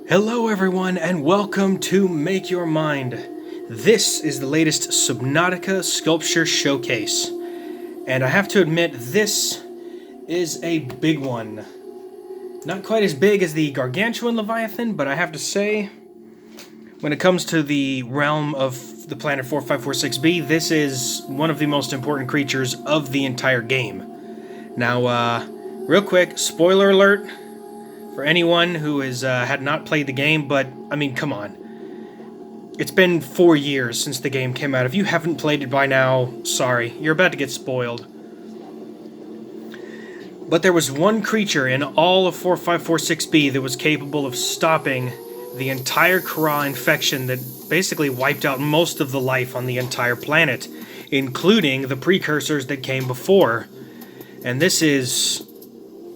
Hello everyone and welcome to Make Your Mind. This is the latest Subnautica sculpture showcase. And I have to admit, this is a big one. Not quite as big as the Gargantuan Leviathan, but I have to say, when it comes to the realm of the planet 4546b, this is one of the most important creatures of the entire game. Now, real quick, spoiler alert for anyone who had not played the game, but, I mean, come on. It's been 4 years since the game came out. If you haven't played it by now, sorry, you're about to get spoiled. But there was one creature in all of 4546b that was capable of stopping the entire Kharaa infection that basically wiped out most of the life on the entire planet, including the precursors that came before. And this is,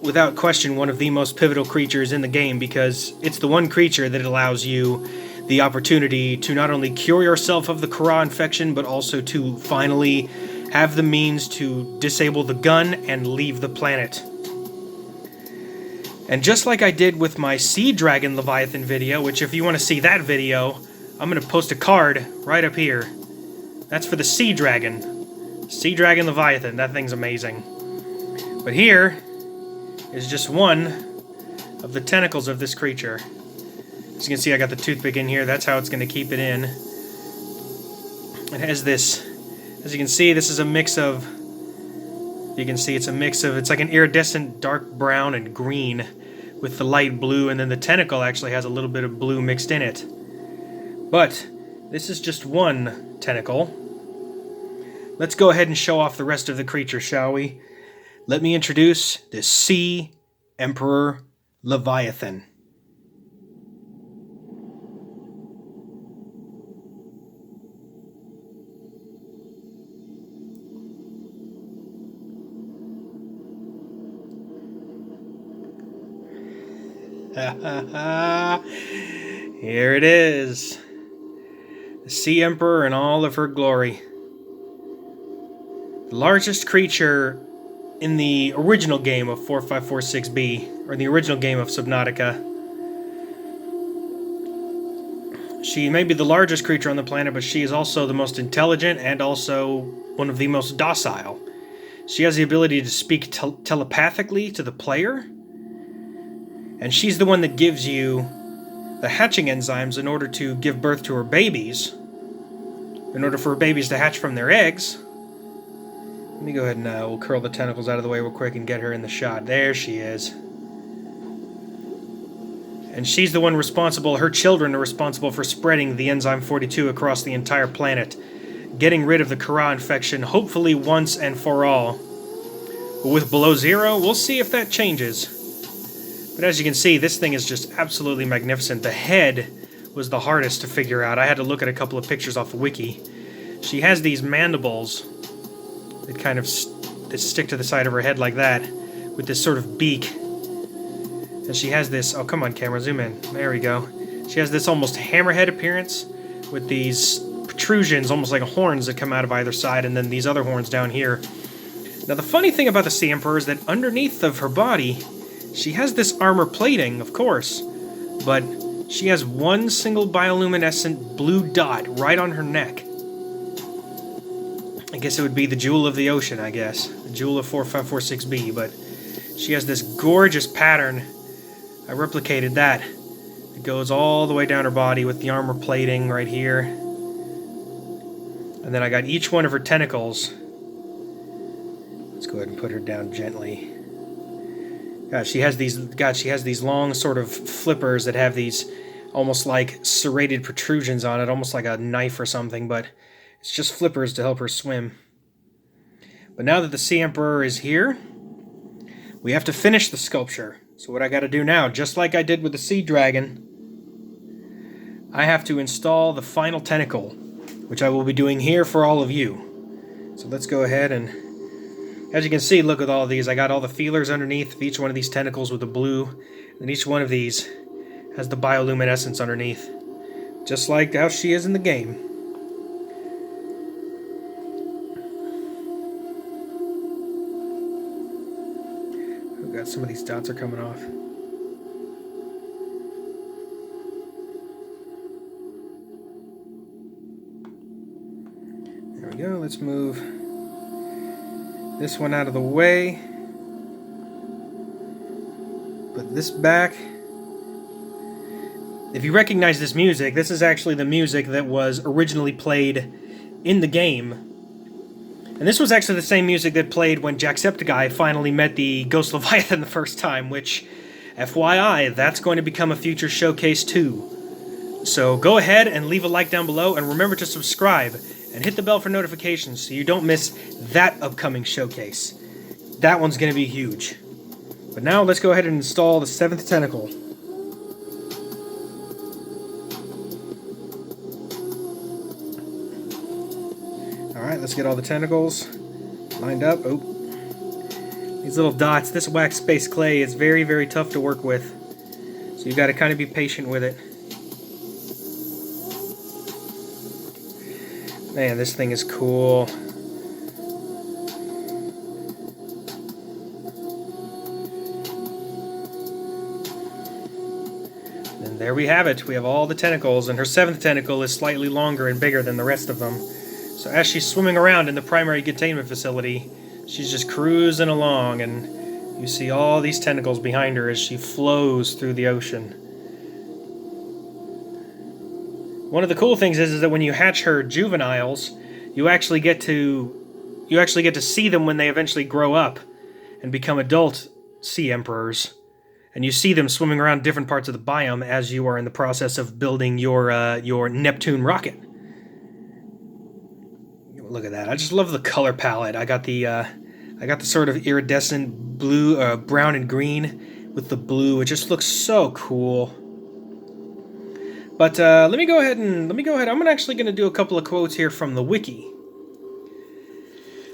without question, one of the most pivotal creatures in the game, because it's the one creature that allows you the opportunity to not only cure yourself of the Kharaa infection, but also to finally have the means to disable the gun and leave the planet. And just like I did with my Sea Dragon Leviathan video, which if you want to see that video, I'm going to post a card right up here. That's for the Sea Dragon. Sea Dragon Leviathan, that thing's amazing. But here is just one of the tentacles of this creature. As you can see, I got the toothpick in here. That's how it's going to keep it in. It has this, as you can see, this is a mix of, you can see it's a mix of, it's like an iridescent dark brown and green with the light blue, and then the tentacle actually has a little bit of blue mixed in it. But this is just one tentacle. Let's go ahead and show off the rest of the creature, shall we? Let me introduce the Sea Emperor Leviathan. Here it is. The Sea Emperor in all of her glory. The largest creature in the original game of 4546b, or the original game of Subnautica. She may be the largest creature on the planet, but she is also the most intelligent and also one of the most docile. She has the ability to speak telepathically to the player, and she's the one that gives you the hatching enzymes in order to give birth to her babies, in order for her babies to hatch from their eggs. Let me go ahead and we'll curl the tentacles out of the way real quick and get her in the shot. There she is. And she's the one responsible, her children are responsible for spreading the enzyme 42 across the entire planet, getting rid of the Kharaa infection, hopefully once and for all. But with below zero, we'll see if that changes. But as you can see, this thing is just absolutely magnificent. The head was the hardest to figure out. I had to look at a couple of pictures off the wiki. She has these mandibles that kind of that stick to the side of her head like that, with this sort of beak. And she has this, oh come on camera, zoom in, there we go. She has this almost hammerhead appearance, with these protrusions, almost like horns that come out of either side, and then these other horns down here. Now the funny thing about the Sea Emperor is that underneath of her body, she has this armor plating, of course, but she has one single bioluminescent blue dot right on her neck. I guess it would be the jewel of the ocean, I guess. The jewel of 4546b, but she has this gorgeous pattern. I replicated that. It goes all the way down her body with the armor plating right here. And then I got each one of her tentacles. Let's go ahead and put her down gently. She has these long sort of flippers that have these almost like serrated protrusions on it, almost like a knife or something, but it's just flippers to help her swim. But now that the Sea Emperor is here, we have to finish the sculpture. So what I got to do now, just like I did with the Sea Dragon, I have to install the final tentacle, which I will be doing here for all of you. So let's go ahead and, as you can see, look at all of these. I got all the feelers underneath of each one of these tentacles with the blue, and each one of these has the bioluminescence underneath, just like how she is in the game. I've got some of these dots are coming off. go. Let's move this one out of the way. Put this back. If you recognize this music, this is actually the music that was originally played in the game. And this was actually the same music that played when Jacksepticeye finally met the Ghost Leviathan the first time, which, FYI, that's going to become a future showcase too. So go ahead and leave a like down below, and remember to subscribe and hit the bell for notifications so you don't miss that upcoming showcase. That one's going to be huge. But now let's go ahead and install the 7th tentacle. Alright, let's get all the tentacles lined up. Oh, these little dots, this wax space clay is very, very tough to work with. So you've got to kind of be patient with it. Man, this thing is cool. And there we have it. We have all the tentacles, and her 7th tentacle is slightly longer and bigger than the rest of them. So as she's swimming around in the primary containment facility, she's just cruising along, and you see all these tentacles behind her as she flows through the ocean. One of the cool things is that when you hatch her juveniles, you actually get to see them when they eventually grow up and become adult Sea Emperors. And you see them swimming around different parts of the biome as you are in the process of building your Neptune rocket. Look at that! I just love the color palette. I got the sort of iridescent blue, brown and green with the blue. It just looks so cool. But let me go ahead. I'm actually going to do a couple of quotes here from the wiki.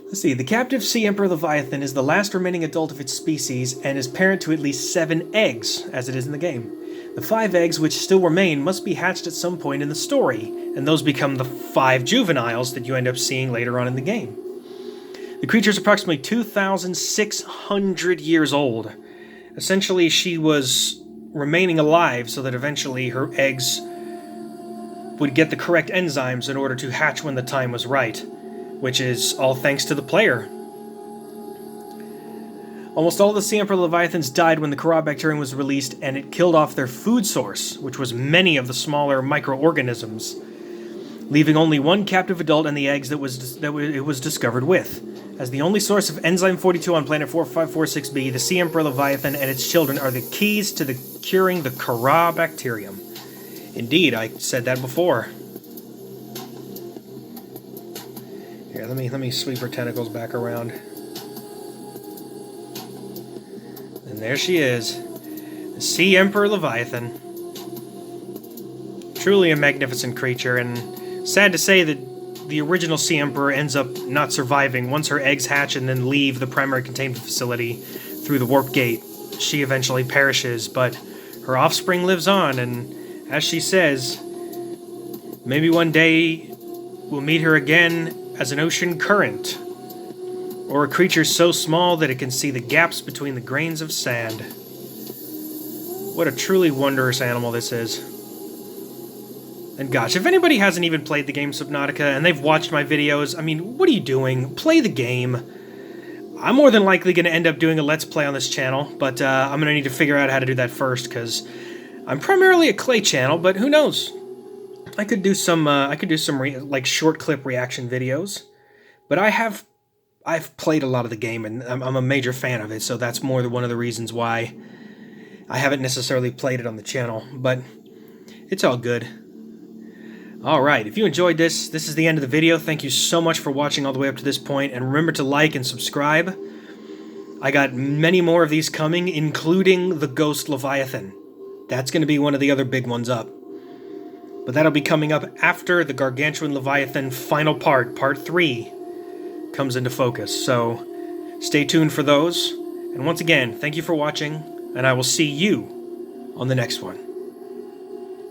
Let's see. The captive Sea Emperor Leviathan is the last remaining adult of its species and is parent to at least 7 eggs, as it is in the game. The 5 eggs which still remain must be hatched at some point in the story, and those become the 5 juveniles that you end up seeing later on in the game. The creature is approximately 2,600 years old. Essentially, she was remaining alive so that eventually her eggs would get the correct enzymes in order to hatch when the time was right, which is all thanks to the player. Almost all the Sea Emperor Leviathans died when the Kharaa bacterium was released, and it killed off their food source, which was many of the smaller microorganisms, leaving only 1 captive adult and the eggs that it was discovered with. As the only source of enzyme 42 on planet 4546b, the Sea Emperor Leviathan and its children are the keys to curing the Kharaa bacterium. Indeed, I said that before. Here, let me sweep her tentacles back around. And there she is, the Sea Emperor Leviathan. Truly a magnificent creature, and sad to say that the original Sea Emperor ends up not surviving. Once her eggs hatch and then leave the primary containment facility through the warp gate, she eventually perishes, but her offspring lives on, and as she says, maybe one day we'll meet her again as an ocean current, or a creature so small that it can see the gaps between the grains of sand. What a truly wondrous animal this is. And gosh, if anybody hasn't even played the game Subnautica and they've watched my videos, I mean, what are you doing? Play the game. I'm more than likely going to end up doing a Let's Play on this channel, but I'm going to need to figure out how to do that first, because I'm primarily a clay channel, but who knows? I could do some like short clip reaction videos, but I've played a lot of the game, and I'm a major fan of it, so that's more than one of the reasons why I haven't necessarily played it on the channel, but it's all good. Alright, if you enjoyed this is the end of the video. Thank you so much for watching all the way up to this point, and remember to like and subscribe. I got many more of these coming, including the Ghost Leviathan. That's going to be one of the other big ones up. But that'll be coming up after the Gargantuan Leviathan final part, part 3, comes into focus. So stay tuned for those. And once again, thank you for watching, and I will see you on the next one.